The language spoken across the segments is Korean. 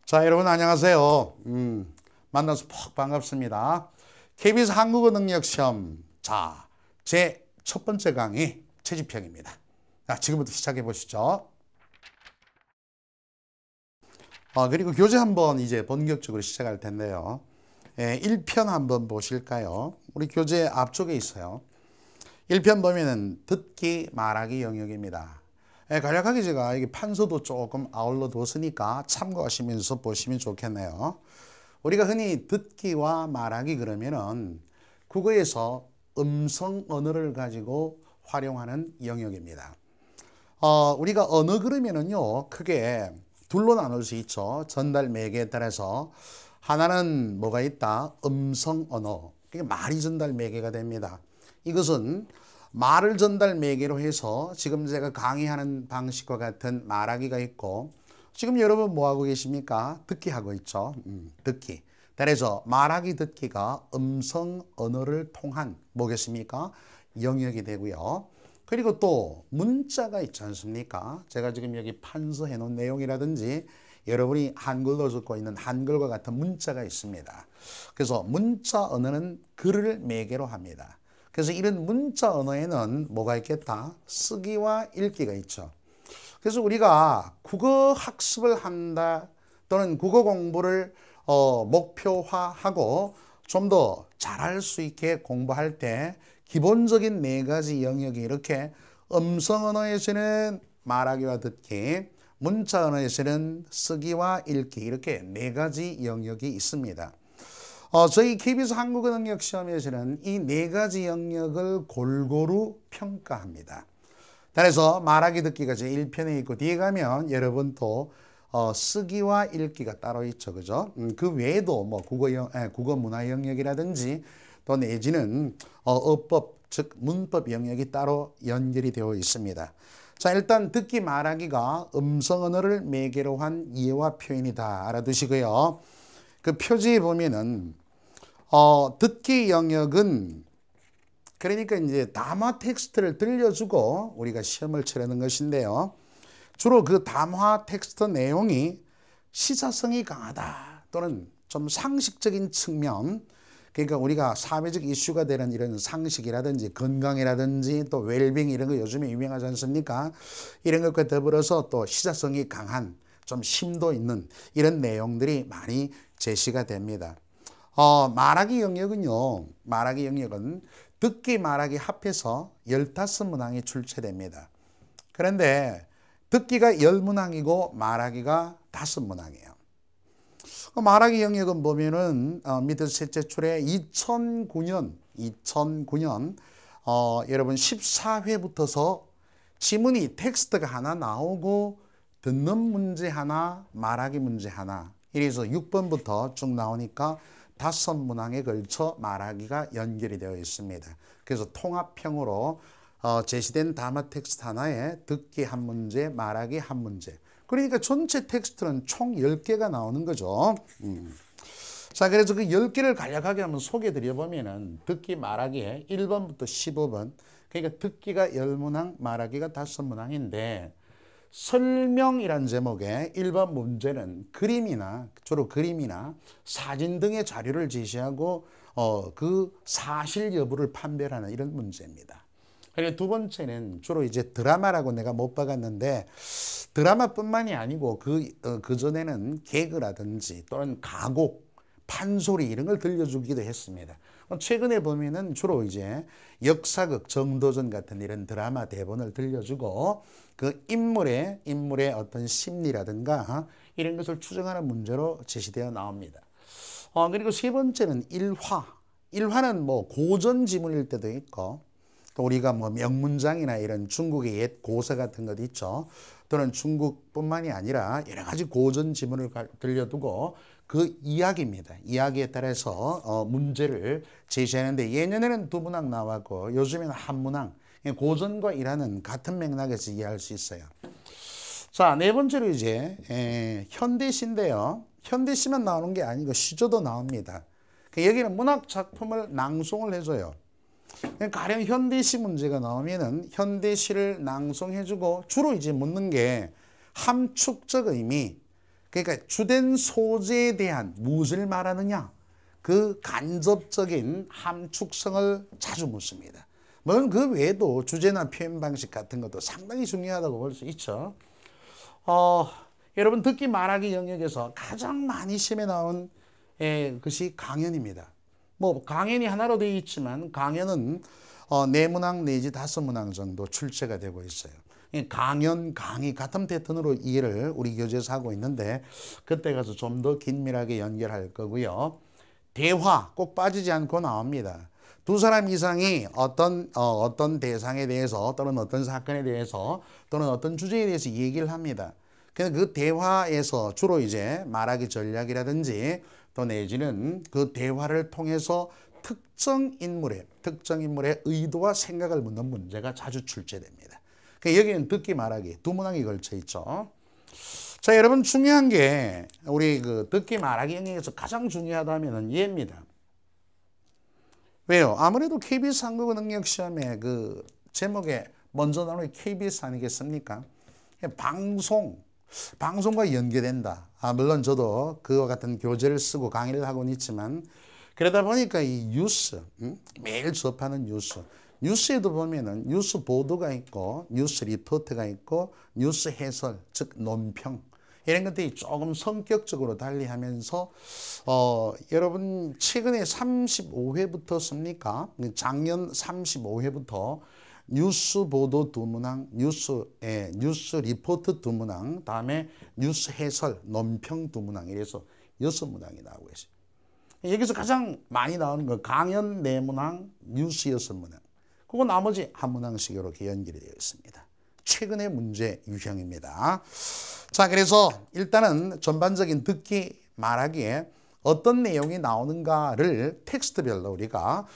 자, 여러분 안녕하세요. 만나서 퍽 반갑습니다. KBS 한국어 능력 시험. 자, 제 첫 번째 강의 채집형입니다. 자, 지금부터 시작해 보시죠. 그리고 교재 한번 이제 본격적으로 시작할 텐데요. 1편 한번 보실까요? 우리 교재 앞쪽에 있어요. 1편 보면은 듣기, 말하기 영역입니다. 간략하게 제가 이게 판서도 조금 아울러 뒀으니까 참고하시면서 보시면 좋겠네요. 우리가 흔히 듣기와 말하기 그러면은 국어에서 음성 언어를 가지고 활용하는 영역입니다. 우리가 언어 그러면은요, 크게 둘로 나눌 수 있죠. 전달 매개에 따라서 하나는 뭐가 있다? 음성 언어. 그게 말이 전달 매개가 됩니다. 이것은 말을 전달 매개로 해서 지금 제가 강의하는 방식과 같은 말하기가 있고, 지금 여러분 뭐하고 계십니까? 듣기 하고 있죠. 듣기. 따라서 말하기 듣기가 음성 언어를 통한 뭐겠습니까? 영역이 되고요. 그리고 또 문자가 있지 않습니까? 제가 지금 여기 판서해 놓은 내용이라든지 여러분이 한글로 적고 있는 한글과 같은 문자가 있습니다. 그래서 문자 언어는 글을 매개로 합니다. 그래서 이런 문자 언어에는 뭐가 있겠다? 쓰기와 읽기가 있죠. 그래서 우리가 국어 학습을 한다 또는 국어 공부를 목표화하고 좀 더 잘할 수 있게 공부할 때 기본적인 네 가지 영역이 이렇게 음성 언어에서는 말하기와 듣기, 문자 언어에서는 쓰기와 읽기 이렇게 네 가지 영역이 있습니다. 저희 KBS 한국어 능력 시험에서는 이 네 가지 영역을 골고루 평가합니다. 따라서 말하기 듣기가 제 1편에 있고 뒤에 가면 여러분 또 쓰기와 읽기가 따로 있죠. 그죠? 그 외에도 뭐 국어 문화 영역이라든지 또 내지는 어법, 즉 문법 영역이 따로 연결이 되어 있습니다. 자, 일단 듣기 말하기가 음성 언어를 매개로 한 이해와 표현이다. 알아두시고요. 그 표지에 보면은 듣기 영역은 그러니까 이제 담화 텍스트를 들려주고 우리가 시험을 치르는 것인데요. 주로 그 담화 텍스트 내용이 시사성이 강하다 또는 좀 상식적인 측면, 그러니까 우리가 사회적 이슈가 되는 이런 상식이라든지 건강이라든지 또 웰빙 이런 거 요즘에 유명하지 않습니까? 이런 것과 더불어서 또 시사성이 강한 좀 심도 있는 이런 내용들이 많이 제시가 됩니다. 말하기 영역은요, 말하기 영역은 듣기 말하기 합해서 15문항이 출제됩니다. 그런데 듣기가 10문항이고 말하기가 5문항이에요. 말하기 영역은 보면은 밑에서 셋째 줄에 2009년 여러분 14회부터서 지문이 텍스트가 하나 나오고 듣는 문제 하나, 말하기 문제 하나 이래서 6번부터 쭉 나오니까 5문항에 걸쳐 말하기가 연결이 되어 있습니다. 그래서 통합형으로 제시된 담화 텍스트 하나에 듣기 한 문제, 말하기 한 문제. 그러니까 전체 텍스트는 총 10개가 나오는 거죠. 자, 그래서 그 10개를 간략하게 한번 소개해 드려보면은 듣기 말하기에 1번부터 15번. 그러니까 듣기가 10문항, 말하기가 5문항인데 설명이란 제목의 1번 문제는 주로 그림이나 사진 등의 자료를 제시하고 그 사실 여부를 판별하는 이런 문제입니다. 그리고 두 번째는 주로 이제 드라마라고 내가 못 박았는데 드라마뿐만이 아니고 그 전에는 개그라든지 또는 가곡, 판소리 이런 걸 들려주기도 했습니다. 최근에 보면은 주로 이제 역사극, 정도전 같은 이런 드라마 대본을 들려주고 그 인물의 어떤 심리라든가 이런 것을 추정하는 문제로 제시되어 나옵니다. 그리고 세 번째는 일화. 일화는 뭐 고전 지문일 때도 있고 또 우리가 뭐 명문장이나 이런 중국의 옛 고서 같은 것 있죠. 또는 중국뿐만이 아니라 여러 가지 고전 지문을 들려두고 그 이야기입니다. 이야기에 따라서 문제를 제시하는데 예년에는 2문항 나왔고 요즘에는 1문항. 고전과 일화는 같은 맥락에서 이해할 수 있어요. 자, 네 번째로 이제 현대시인데요. 현대시만 나오는 게 아니고 시조도 나옵니다. 여기는 문학 작품을 낭송을 해줘요. 가령 현대시 문제가 나오면은 현대시를 낭송해주고 주로 이제 묻는 게 함축적 의미. 그러니까 주된 소재에 대한 무엇을 말하느냐? 그 간접적인 함축성을 자주 묻습니다. 물론 그 외에도 주제나 표현 방식 같은 것도 상당히 중요하다고 볼 수 있죠. 여러분 듣기 말하기 영역에서 가장 많이 시험에 나온 것이 강연입니다. 뭐 강연이 하나로 되어 있지만 강연은 4문항 내지 5문항 정도 출제가 되고 있어요. 강연, 강의 같은 패턴으로 이해를 우리 교재에서 하고 있는데 그때 가서 좀 더 긴밀하게 연결할 거고요. 대화 꼭 빠지지 않고 나옵니다. 두 사람 이상이 어떤 대상에 대해서 또는 어떤 사건에 대해서 또는 어떤 주제에 대해서 얘기를 합니다. 그 대화에서 주로 이제 말하기 전략이라든지 또 내지는 그 대화를 통해서 특정 인물의 의도와 생각을 묻는 문제가 자주 출제됩니다. 여기는 듣기 말하기 두 문항이 걸쳐 있죠. 자, 여러분 중요한 게 우리 그 듣기 말하기 영역에서 가장 중요하다면은 얘입니다. 왜요? 아무래도 KBS 한국어 능력 시험에 그 제목에 먼저 나오는 KBS 아니겠습니까? 방송과 연계된다. 물론 저도 그와 같은 교재를 쓰고 강의를 하고는 있지만 그러다 보니까 이 뉴스, 매일 접하는 뉴스에도 보면은 뉴스 보도가 있고 뉴스 리포트가 있고 뉴스 해설, 즉 논평 이런 것들이 조금 성격적으로 달리하면서 여러분 최근에 35회부터 씁니까? 작년 35회부터 뉴스 보도 2문항, 뉴스 리포트 2문항, 다음에 뉴스 해설, 논평 2문항 이래서 6문항이 나오고 있어요. 여기서 가장 많이 나오는 거 강연 4문항, 뉴스 6문항. 그거 나머지 1문항씩 이렇게 연결이 되어 있습니다. 최근의 문제 유형입니다. 자, 그래서 일단은 전반적인 듣기 말하기에 어떤 내용이 나오는가를 텍스트별로 우리가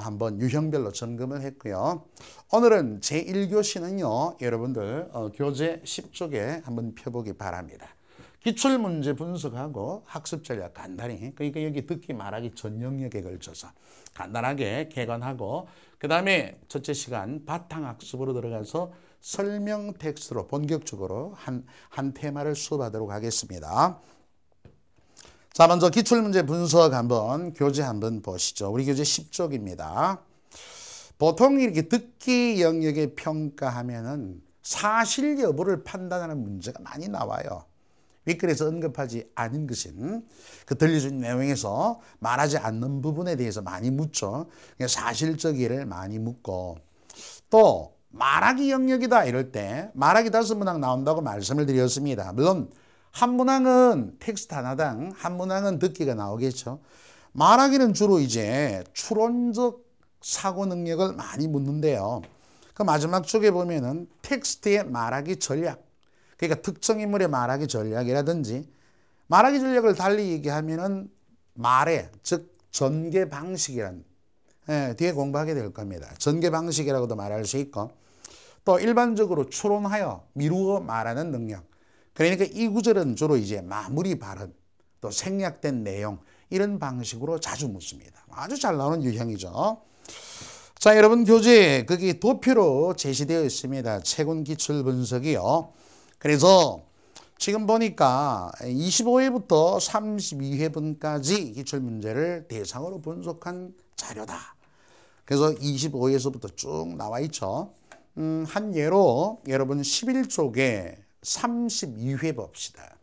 한번 유형별로 점검을 했고요. 오늘은 제1교시는요. 여러분들 교재 10쪽에 한번 펴보기 바랍니다. 기출문제 분석하고 학습 전략 간단히 그러니까 여기 듣기 말하기 전 영역에 걸쳐서 간단하게 개관하고 그 다음에 첫째 시간 바탕학습으로 들어가서 설명 텍스트로 본격적으로 한 테마를 수업하도록 하겠습니다. 자, 먼저 기출문제 분석 한번 교재 한번 보시죠. 우리 교재 10쪽입니다. 보통 이렇게 듣기 영역에 평가하면은 사실 여부를 판단하는 문제가 많이 나와요. 윗글에서 언급하지 않은 것인 그 들려준 내용에서 말하지 않는 부분에 대해서 많이 묻죠. 사실적이를 많이 묻고 또 말하기 영역이다 이럴 때 말하기 5문항 나온다고 말씀을 드렸습니다. 물론 한 문항은 텍스트 하나당 한 문항은 듣기가 나오겠죠. 말하기는 주로 이제 추론적 사고 능력을 많이 묻는데요. 그 마지막 쪽에 보면은 텍스트의 말하기 전략 그러니까 특정 인물의 말하기 전략이라든지 말하기 전략을 달리 얘기하면은 말의 즉 전개 방식이란 뒤에 공부하게 될 겁니다. 전개 방식이라고도 말할 수 있고 또 일반적으로 추론하여 미루어 말하는 능력 그러니까 이 구절은 주로 이제 마무리 발언 또 생략된 내용 이런 방식으로 자주 묻습니다. 아주 잘 나오는 유형이죠. 자, 여러분 교재에 거기 도표로 제시되어 있습니다. 채군 기출 분석이요. 그래서 지금 보니까 25회부터 32회분까지 기출문제를 대상으로 분석한 자료다. 그래서 25회에서부터 쭉 나와 있죠. 한 예로 여러분 11쪽에 32회 봅시다.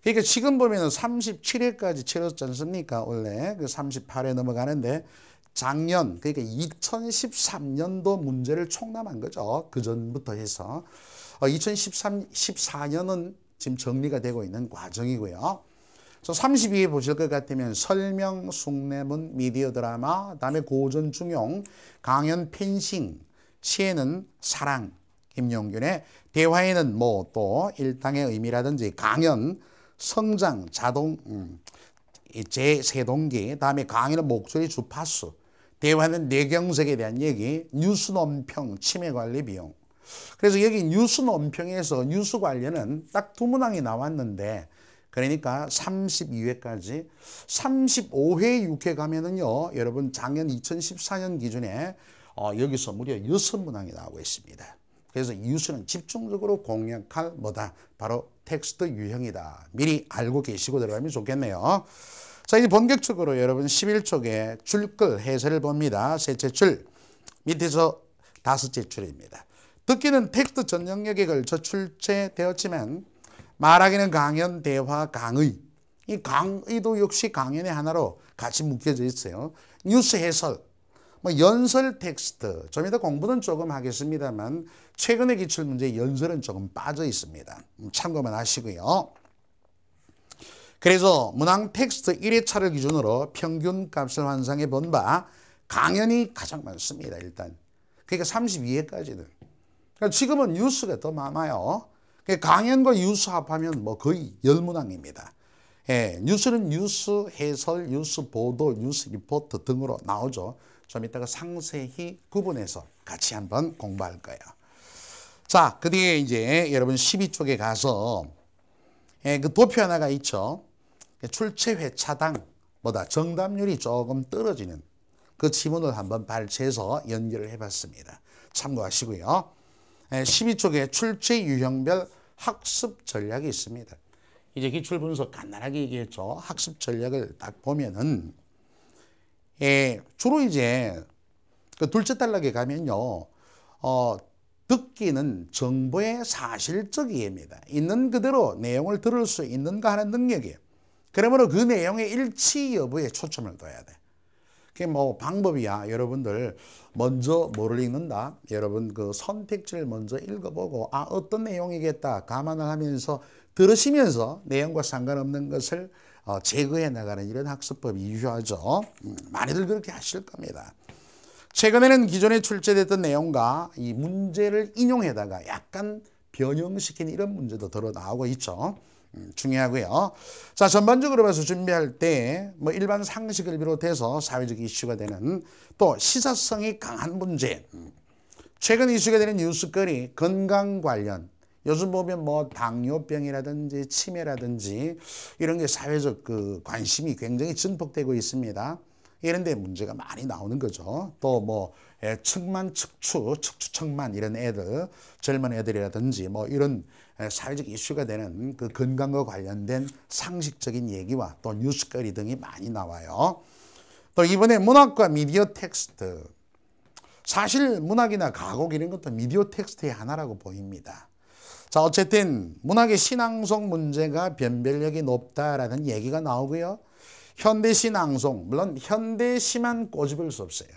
그러니까 지금 보면 37회까지 치렀지 않습니까? 원래 그 38회 넘어가는데 작년 그러니까 2013년도 문제를 총남한 거죠. 그 전부터 해서 2014년은 지금 정리가 되고 있는 과정이고요. 32회 보실 것 같으면 설명, 숭례문, 미디어 드라마, 다음에 고전 중용, 강연 펜싱, 시에는 사랑, 김용균의 대화에는 뭐 또 일당의 의미라든지 강연, 성장, 자동, 제세동기, 다음에 강연은 목소리 주파수, 대화는 뇌경색에 대한 얘기, 뉴스 논평, 치매 관리 비용. 그래서 여기 뉴스 논평에서 뉴스 관련은 딱 2문항이 나왔는데 그러니까 32회까지 35회 6회 가면은요 여러분 작년 2014년 기준에 여기서 무려 6문항이 나오고 있습니다. 그래서 뉴스는 집중적으로 공략할 뭐다? 바로 텍스트 유형이다. 미리 알고 계시고 들어가면 좋겠네요. 자, 이제 본격적으로 여러분 11쪽에 줄글 해설을 봅니다. 셋째 줄, 밑에서 다섯째 줄입니다. 듣기는 텍스트 전 영역에 걸쳐 출제되었지만 말하기는 강연, 대화, 강의. 이 강의도 역시 강연의 하나로 같이 묶여져 있어요. 뉴스 해설, 뭐 연설 텍스트, 좀 이따 공부는 조금 하겠습니다만 최근의 기출문제 연설은 조금 빠져 있습니다. 참고만 하시고요. 그래서 문항 텍스트 1회차를 기준으로 평균 값을 환상해 본 바 강연이 가장 많습니다. 일단. 그러니까 32회까지는. 그러니까 지금은 뉴스가 더 많아요. 그러니까 강연과 뉴스 합하면 뭐 거의 10문항입니다. 예, 뉴스는 뉴스 해설, 뉴스 보도, 뉴스 리포트 등으로 나오죠. 좀 이따가 상세히 구분해서 같이 한번 공부할 거예요. 자, 그 뒤에 이제 여러분 12쪽에 가서 그 도표 하나가 있죠. 출제 회차당 뭐다? 정답률이 조금 떨어지는 그 지문을 한번 발췌해서 연결을 해봤습니다. 참고하시고요. 12쪽에 출제 유형별 학습 전략이 있습니다. 이제 기출 분석 간단하게 얘기했죠. 학습 전략을 딱 보면은 주로 이제 그 둘째 단락에 가면요. 듣기는 정보의 사실적 이해입니다. 있는 그대로 내용을 들을 수 있는가 하는 능력이에요. 그러므로 그 내용의 일치 여부에 초점을 둬야 돼. 그게 뭐 방법이야. 여러분들 먼저 뭐를 읽는다? 여러분 그 선택지를 먼저 읽어보고 어떤 내용이겠다 감안을 하면서 들으시면서 내용과 상관없는 것을 제거해 나가는 이런 학습법이 유효하죠. 많이들 그렇게 하실 겁니다. 최근에는 기존에 출제됐던 내용과 이 문제를 인용해다가 약간 변형시킨 이런 문제도 들어 나오고 있죠. 중요하고요. 자, 전반적으로 봐서 준비할 때 뭐 일반 상식을 비롯해서 사회적 이슈가 되는 또 시사성이 강한 문제, 최근 이슈가 되는 뉴스거리, 건강 관련, 요즘 보면 뭐 당뇨병이라든지 치매라든지 이런 게 사회적 그 관심이 굉장히 증폭되고 있습니다. 이런 데 문제가 많이 나오는 거죠. 또 뭐 척만, 척추, 이런 애들, 젊은 애들이라든지 뭐 이런 사회적 이슈가 되는 그 건강과 관련된 상식적인 얘기와 또 뉴스거리 등이 많이 나와요. 또 이번에 문학과 미디어 텍스트. 사실 문학이나 가곡 이런 것도 미디어 텍스트의 하나라고 보입니다. 자, 어쨌든 문학의 신앙송 문제가 변별력이 높다라는 얘기가 나오고요. 현대시 낭송, 물론 현대시만 꼬집을 수 없어요.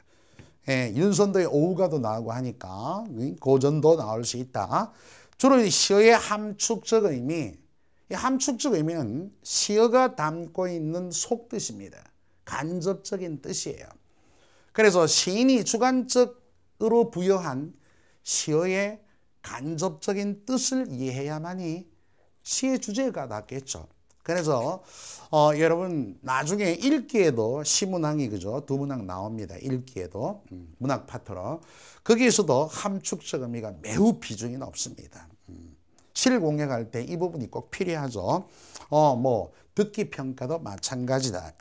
윤선도의 오후가도 나오고 하니까 고전도 나올 수 있다. 주로 시어의 함축적 의미, 이 함축적 의미는 시어가 담고 있는 속뜻입니다. 간접적인 뜻이에요. 그래서 시인이 주관적으로 부여한 시어의 간접적인 뜻을 이해해야만이 시의 주제가 낫겠죠. 그래서 여러분 나중에 읽기에도 시문항이 그죠? 두 문항 나옵니다. 읽기에도 문학 파트로 거기에서도 함축적 의미가 매우 비중이 높습니다. 시를 공략할 때 이 부분이 꼭 필요하죠. 뭐 듣기 평가도 마찬가지다.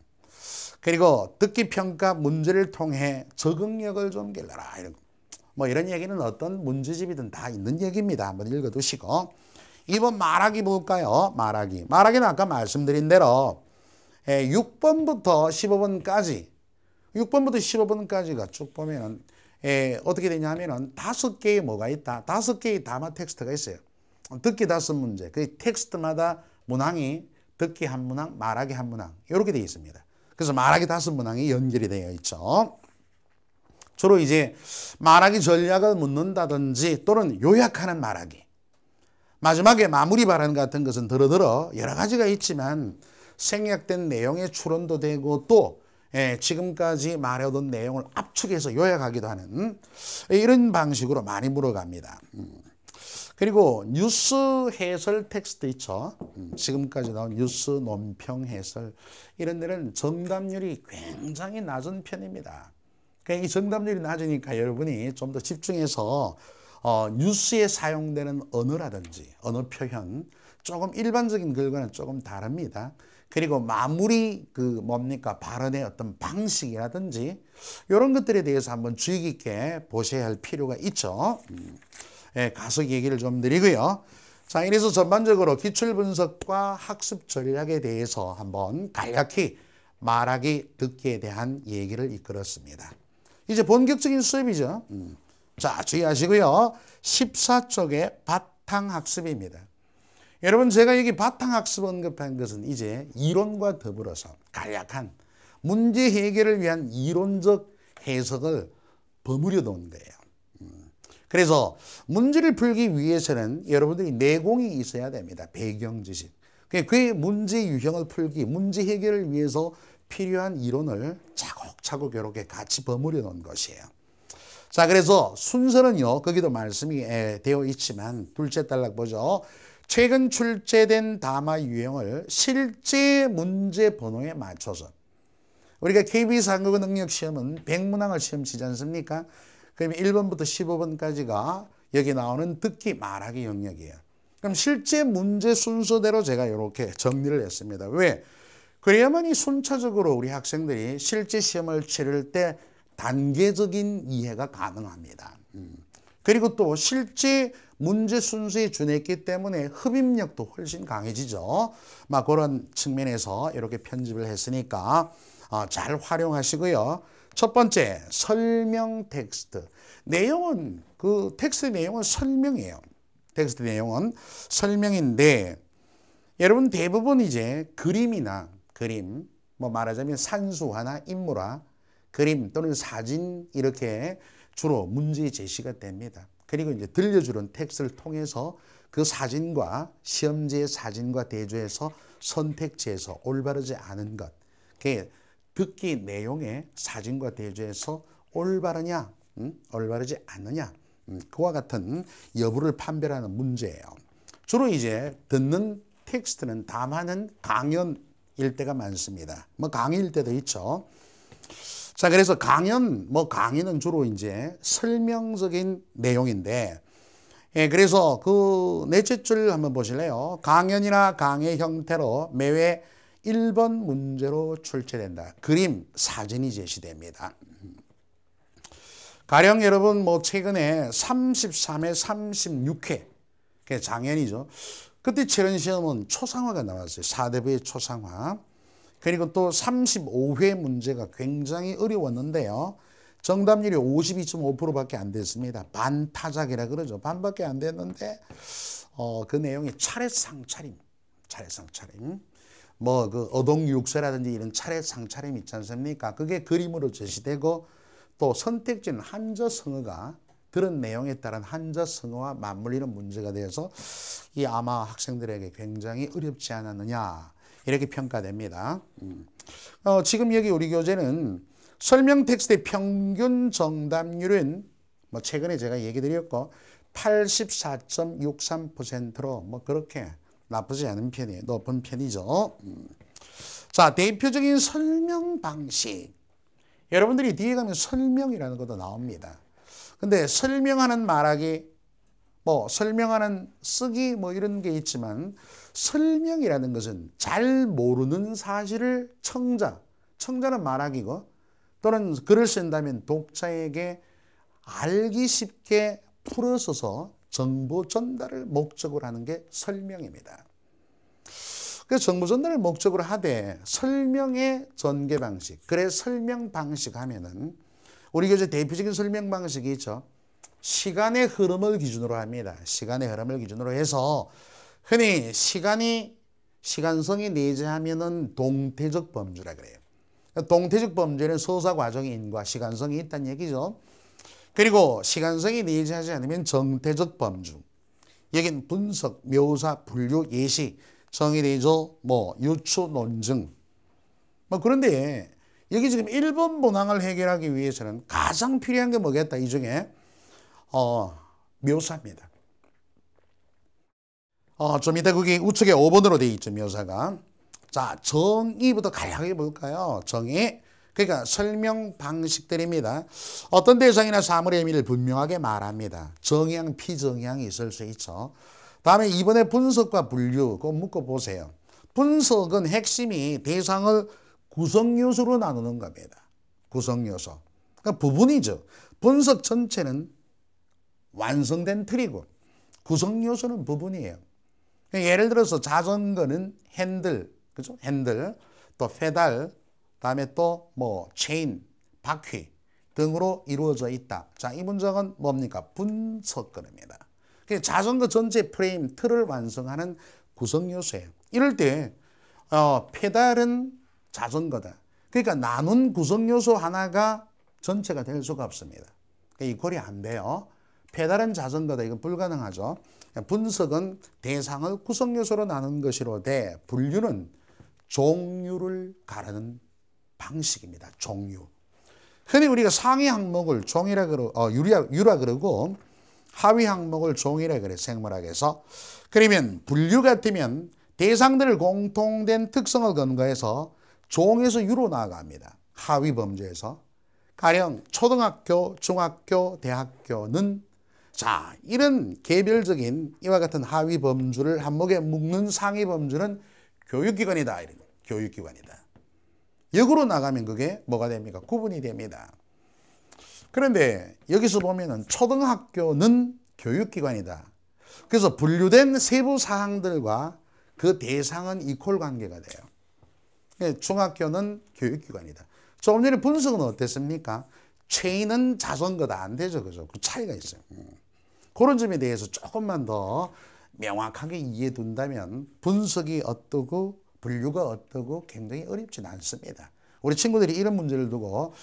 그리고 듣기 평가 문제를 통해 적응력을 좀 길러라. 이런 얘기는 어떤 문제집이든 다 있는 얘기입니다. 한번 읽어두시고. 2번 말하기 볼까요? 말하기. 말하기는 아까 말씀드린 대로 6번부터 15번까지 6번부터 15번까지가 쭉 보면은 어떻게 되냐면은 5개의 뭐가 있다. 5개의 담화 텍스트가 있어요. 듣기 5문제. 그 텍스트마다 문항이 듣기 한 문항, 말하기 한 문항 이렇게 되어 있습니다. 그래서 말하기 5문항이 연결이 되어 있죠. 주로 이제 말하기 전략을 묻는다든지 또는 요약하는 말하기. 마지막에 마무리 발언 같은 것은 더러더러 여러 가지가 있지만 생략된 내용의 추론도 되고 또 지금까지 말해오던 내용을 압축해서 요약하기도 하는 이런 방식으로 많이 물어갑니다. 그리고 뉴스 해설 텍스트 있죠. 지금까지 나온 뉴스 논평 해설 이런 데는 정답률이 굉장히 낮은 편입니다. 그러니까 이 정답률이 낮으니까 여러분이 좀 더 집중해서 뉴스에 사용되는 언어라든지 언어 표현 조금 일반적인 글과는 조금 다릅니다. 그리고 마무리 발언의 어떤 방식이라든지 이런 것들에 대해서 한번 주의 깊게 보셔야 할 필요가 있죠. 가서 얘기를 좀 드리고요. 자, 이래서 전반적으로 기출분석과 학습 전략에 대해서 한번 간략히 말하기, 듣기에 대한 얘기를 이끌었습니다. 이제 본격적인 수업이죠. 자, 주의하시고요. 14쪽에 바탕학습입니다. 여러분, 제가 여기 바탕학습 언급한 것은 이제 이론과 더불어서 간략한 문제 해결을 위한 이론적 해석을 버무려 놓은 거예요. 그래서 문제를 풀기 위해서는 여러분들이 내공이 있어야 됩니다. 배경 지식. 그 문제 유형을 풀기, 문제 해결을 위해서 필요한 이론을 차곡차곡 이렇게 같이 버무려 놓은 것이에요. 자, 그래서 순서는요, 거기도 말씀이 되어 있지만 둘째 단락 보죠. 최근 출제된 담화 유형을 실제 문제 번호에 맞춰서, 우리가 KBS 한국어 능력 시험은 100문항을 시험 치지 않습니까? 그러면 1번부터 15번까지가 여기 나오는 듣기 말하기 영역이에요. 그럼 실제 문제 순서대로 제가 이렇게 정리를 했습니다. 왜? 그래야만이 순차적으로 우리 학생들이 실제 시험을 치를 때 단계적인 이해가 가능합니다. 그리고 또 실제 문제 순서에 준했기 때문에 흡입력도 훨씬 강해지죠. 막 그런 측면에서 이렇게 편집을 했으니까 잘 활용하시고요. 첫 번째, 설명 텍스트. 내용은, 그 텍스트 내용은 설명이에요. 텍스트 내용은 설명인데, 여러분 대부분 이제 그림이나 그림, 뭐 말하자면 산수화나 인물화, 그림 또는 사진 이렇게 주로 문제 제시가 됩니다. 그리고 이제 들려주는 텍스트를 통해서 그 사진과 시험지의 사진과 대조해서 선택지에서 올바르지 않은 것, 그게 듣기 내용의 사진과 대조해서 올바르냐, 올바르지 않느냐, 그와 같은 여부를 판별하는 문제예요. 주로 이제 듣는 텍스트는 담화는 강연일 때가 많습니다. 뭐 강의일 때도 있죠. 자, 그래서 강의는 주로 이제 설명적인 내용인데, 그래서 그 넷째 줄 한번 보실래요? 강연이나 강의 형태로 매회 1번 문제로 출제된다. 그림, 사진이 제시됩니다. 가령 여러분 뭐 최근에 33회, 36회, 그게 작년이죠. 그때 치른 시험은 초상화가 나왔어요. 4대부의 초상화. 그리고 또 35회 문제가 굉장히 어려웠는데요. 정답률이 52.5%밖에 안 됐습니다. 반타작이라 그러죠. 반밖에 안 됐는데 그 내용이 차례 상차림. 뭐 그 어동육서라든지 이런 차례 상차림 있지 않습니까? 그게 그림으로 제시되고 또 선택지는 한자성어가 들은 내용에 따른 한자성어와 맞물리는 문제가 되어서 이 아마 학생들에게 굉장히 어렵지 않았느냐 이렇게 평가됩니다. 지금 여기 우리 교재는 설명 텍스트의 평균 정답률은 뭐 최근에 제가 얘기 드렸고 84.63%로 뭐 그렇게 나쁘지 않은 편이에요. 높은 편이죠. 자, 대표적인 설명 방식. 여러분들이 뒤에 가면 설명이라는 것도 나옵니다. 근데 설명하는 말하기, 뭐 설명하는 쓰기 뭐 이런 게 있지만 설명이라는 것은 잘 모르는 사실을 청자는 말하기고 또는 글을 쓴다면 독자에게 알기 쉽게 풀어서서 정보 전달을 목적으로 하는 게 설명입니다. 그래서 정보 전달을 목적으로 하되 설명의 전개 방식, 그래 설명 방식 하면은 우리 교재 대표적인 설명 방식이 있죠. 시간의 흐름을 기준으로 합니다. 시간의 흐름을 기준으로 해서 흔히 시간성이 내재하면은 동태적 범주라 그래요. 동태적 범주에는 서사 과정의 인과 시간성이 있다는 얘기죠. 그리고 시간성이 내재하지 않으면 정태적 범주. 여긴 분석, 묘사, 분류, 예시, 정의대조, 뭐 유추, 논증. 뭐 그런데 여기 지금 1번 문항을 해결하기 위해서는 가장 필요한 게 뭐겠다? 이 중에 묘사입니다. 좀 이따 그게 우측에 5번으로 되어 있죠, 묘사가. 자, 정의부터 간략하게 볼까요? 정의. 그러니까 설명 방식들입니다. 어떤 대상이나 사물의 의미를 분명하게 말합니다. 정의양, 피정의양이 있을 수 있죠. 다음에 이번에 분석과 분류, 그거 묶어보세요. 분석은 핵심이 대상을 구성요소로 나누는 겁니다. 구성요소. 그러니까 부분이죠. 분석 전체는 완성된 틀이고 구성 요소는 부분이에요. 예를 들어서 자전거는 핸들, 그죠? 핸들, 또 페달, 다음에 또 뭐 체인, 바퀴 등으로 이루어져 있다. 자, 이 문장은 뭡니까? 분석근입니다. 자전거 전체 프레임, 틀을 완성하는 구성 요소예요. 이럴 때 페달은 자전거다. 그러니까 나눈 구성 요소 하나가 전체가 될 수가 없습니다. 이퀄이 안 돼요. 페달은 자전거다. 이건 불가능하죠. 분석은 대상을 구성 요소로 나눈 것이로되 분류는 종류를 가르는 방식입니다. 종류. 흔히 우리가 상위 항목을 종이라 유라 그러고 하위 항목을 종이라 그래, 생물학에서. 그러면 분류 같으면 대상들을 공통된 특성을 근거해서 종에서 유로 나아갑니다. 하위 범주에서. 가령 초등학교, 중학교, 대학교는 자, 이런 개별적인 이와 같은 하위 범주를 한목에 묶는 상위 범주는 교육기관이다. 이런 거예요. 교육기관이다. 역으로 나가면 그게 뭐가 됩니까? 구분이 됩니다. 그런데 여기서 보면은 초등학교는 교육기관이다. 그래서 분류된 세부 사항들과 그 대상은 이퀄 관계가 돼요. 중학교는 교육기관이다. 조금 전에 분석은 어땠습니까? 체인은 자전거다. 안 되죠. 그죠? 그 차이가 있어요. 그런 점에 대해서 조금만 더 명확하게 이해해 둔다면 분석이 어떠고 분류가 어떠고 굉장히 어렵진 않습니다. 우리 친구들이 이런 문제를 두고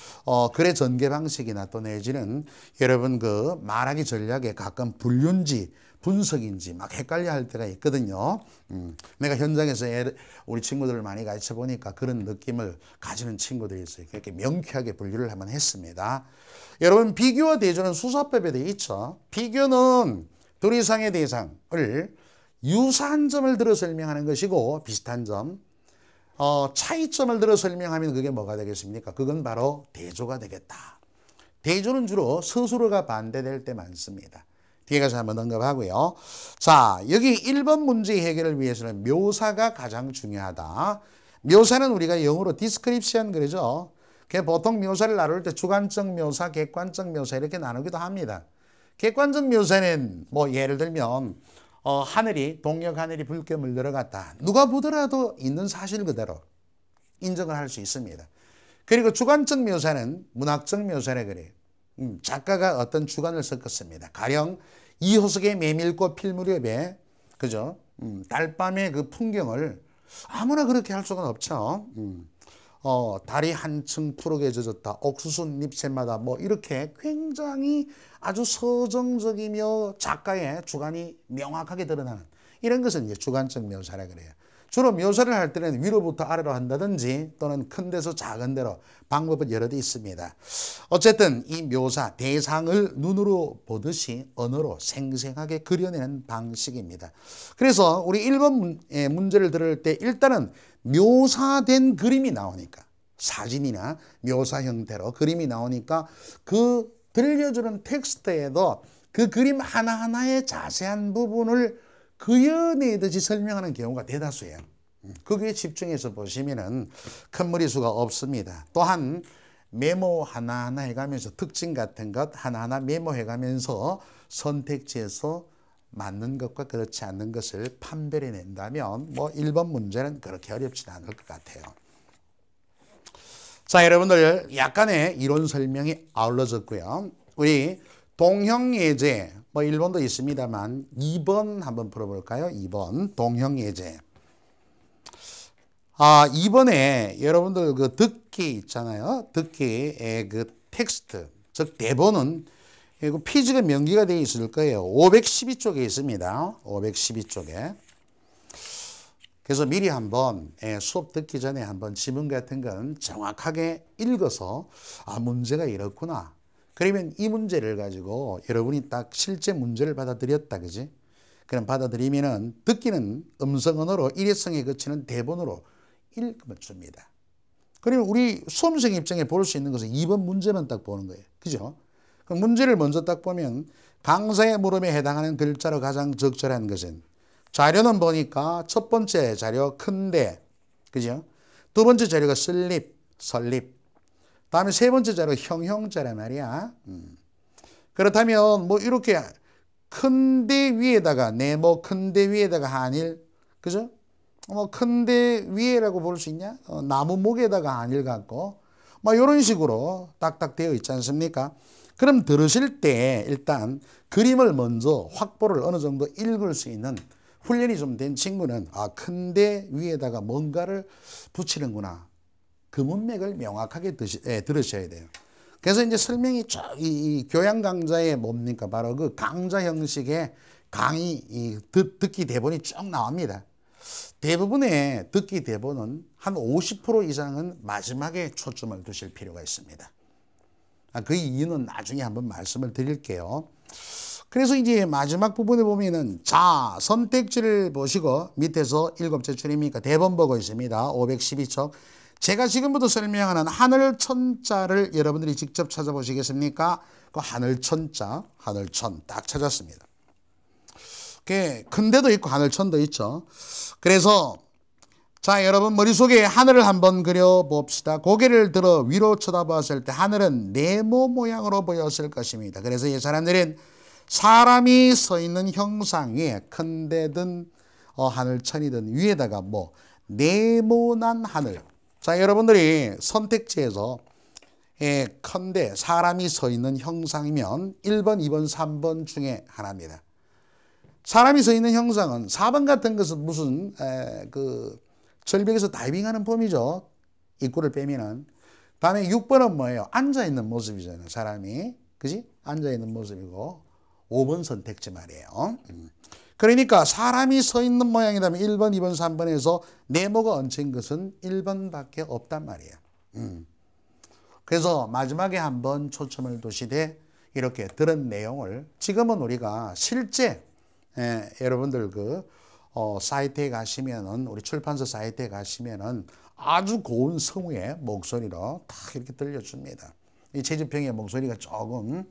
글의 전개 방식이나 또 내지는 여러분 그 말하기 전략에 가끔 분류인지 분석인지 막 헷갈려 할 때가 있거든요. 내가 현장에서 우리 친구들을 많이 가르쳐 보니까 그런 느낌을 가지는 친구들이 있어요. 그렇게 명쾌하게 분류를 한번 했습니다. 여러분 비교와 대조는 수사법에 되어 있죠. 비교는 둘 이상의 대상을 유사한 점을 들어 설명하는 것이고 비슷한 점, 차이점을 들어 설명하면 그게 뭐가 되겠습니까? 그건 바로 대조가 되겠다. 대조는 주로 스스로가 반대될 때 많습니다. 뒤에 가서 한번 언급하고요. 자, 여기 1번 문제 해결을 위해서는 묘사가 가장 중요하다. 묘사는 우리가 영어로 디스크립션 그러죠. 보통 묘사를 나눌 때 주관적 묘사, 객관적 묘사 이렇게 나누기도 합니다. 객관적 묘사는 뭐 예를 들면 동역 하늘이 붉게 물들어갔다. 누가 보더라도 있는 사실 그대로 인정을 할 수 있습니다. 그리고 주관적 묘사는 문학적 묘사라 그래요. 작가가 어떤 주관을 섞었습니다. 가령 이호석의 메밀꽃 필 무렵에 그죠? 달밤의 그 풍경을 아무나 그렇게 할 수가 없죠. 달이 한층 푸르게 젖었다. 옥수수 잎새마다 뭐 이렇게 굉장히 아주 서정적이며 작가의 주관이 명확하게 드러나는 이런 것은 이제 주관적 묘사라 그래요. 주로 묘사를 할 때는 위로부터 아래로 한다든지 또는 큰 데서 작은 데로 방법은 여러 개 있습니다. 어쨌든 이 묘사, 대상을 눈으로 보듯이 언어로 생생하게 그려내는 방식입니다. 그래서 우리 1번 문제를 들을 때 일단은 묘사된 그림이 나오니까 사진이나 묘사 형태로 그림이 나오니까 그 들려주는 텍스트에도 그 그림 하나하나의 자세한 부분을 그려내듯이 설명하는 경우가 대다수예요. 거기에 집중해서 보시면은 큰 무리수가 없습니다. 또한 메모 하나하나 해가면서 특징 같은 것 하나하나 메모해가면서 선택지에서 맞는 것과 그렇지 않는 것을 판별해낸다면 뭐 1번 문제는 그렇게 어렵진 않을 것 같아요. 자, 여러분들 약간의 이론 설명이 아울러졌고요. 우리 동형예제 뭐 1번도 있습니다만 2번 한번 풀어볼까요? 2번 동형예제. 2번에 여러분들 그 듣기 있잖아요. 듣기의 그 텍스트, 즉 대본은 피지가 명기가 되어 있을 거예요. 512쪽에 있습니다. 512쪽에. 그래서 미리 한번 수업 듣기 전에 한번 지문 같은 건 정확하게 읽어서 문제가 이렇구나. 그러면 이 문제를 가지고 여러분이 딱 실제 문제를 받아들였다. 그지? 그럼 받아들이면은 듣기는 음성 언어로 일회성에 그치는 대본으로 읽으면 줍니다. 그러면 우리 수험생 입장에 볼 수 있는 것은 2번 문제만 딱 보는 거예요. 그죠? 그럼 문제를 먼저 딱 보면 강사의 물음에 해당하는 글자로 가장 적절한 것은 자료는 보니까 첫 번째 자료 큰데, 그죠? 두 번째 자료가 설립. 다음에 세 번째 자료가 형용자란 말이야. 그렇다면 뭐 이렇게 큰 대 위에다가 네모 큰 대 위에다가 한일, 그죠? 뭐 큰 대 위에라고 볼 수 있냐? 나무 목에다가 한일 갖고 뭐 이런 식으로 딱딱 되어 있지 않습니까? 그럼 들으실 때 일단 그림을 먼저 확보를 어느 정도 읽을 수 있는 훈련이 좀 된 친구는 큰 대 위에다가 뭔가를 붙이는구나. 그 문맥을 명확하게 들으셔야 돼요. 그래서 이제 설명이 이 교양 강좌의 뭡니까? 바로 그 강좌 형식의 강의 듣기 대본이 쭉 나옵니다. 대부분의 듣기 대본은 한 50% 이상은 마지막에 초점을 두실 필요가 있습니다. 그 이유는 나중에 한번 말씀을 드릴게요. 그래서 이제 마지막 부분에 보면은 자, 선택지를 보시고 밑에서 7째 줄이니까 대본 보고 있습니다. 512쪽. 제가 지금부터 설명하는 하늘천자를 여러분들이 직접 찾아보시겠습니까? 그 하늘천자, 하늘천 딱 찾았습니다. 큰 데도 있고 하늘천도 있죠. 그래서 자, 여러분 머릿속에 하늘을 한번 그려봅시다. 고개를 들어 위로 쳐다봤을 때 하늘은 네모 모양으로 보였을 것입니다. 그래서 이 사람들은 사람이 서 있는 형상 위에 큰 데든 하늘천이든 위에다가 뭐 네모난 하늘. 자, 여러분들이 선택지에서 큰데 사람이 서 있는 형상이면 1번, 2번, 3번 중에 하나입니다. 사람이 서 있는 형상은 4번 같은 것은 무슨 절벽에서 다이빙하는 폼이죠. 입구를 빼면은. 다음에 6번은 뭐예요? 앉아있는 모습이잖아요. 사람이. 그지? 앉아있는 모습이고 5번 선택지 말이에요. 그러니까 사람이 서 있는 모양이라면 1번, 2번, 3번에서 네모가 얹힌 것은 1번밖에 없단 말이에요. 그래서 마지막에 한번 초점을 두시되 이렇게 들은 내용을 지금은 우리가 실제 여러분들 사이트에 가시면은 우리 출판사 사이트에 가시면은 아주 고운 성우의 목소리로 딱 이렇게 들려줍니다. 이 최지평의 목소리가 조금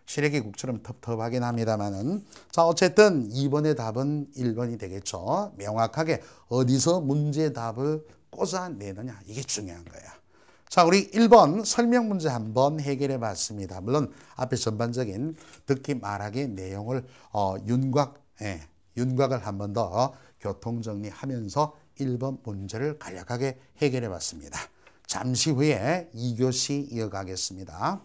시래기 국처럼 텁텁하긴 합니다만은 자, 어쨌든 2번의 답은 1번이 되겠죠. 명확하게 어디서 문제 답을 꽂아내느냐 이게 중요한 거야. 자, 우리 1번 설명 문제 한번 해결해 봤습니다. 물론 앞에 전반적인 듣기 말하기 내용을 윤곽을 한 번 더 교통정리하면서 1번 문제를 간략하게 해결해 봤습니다. 잠시 후에 2교시 이어가겠습니다.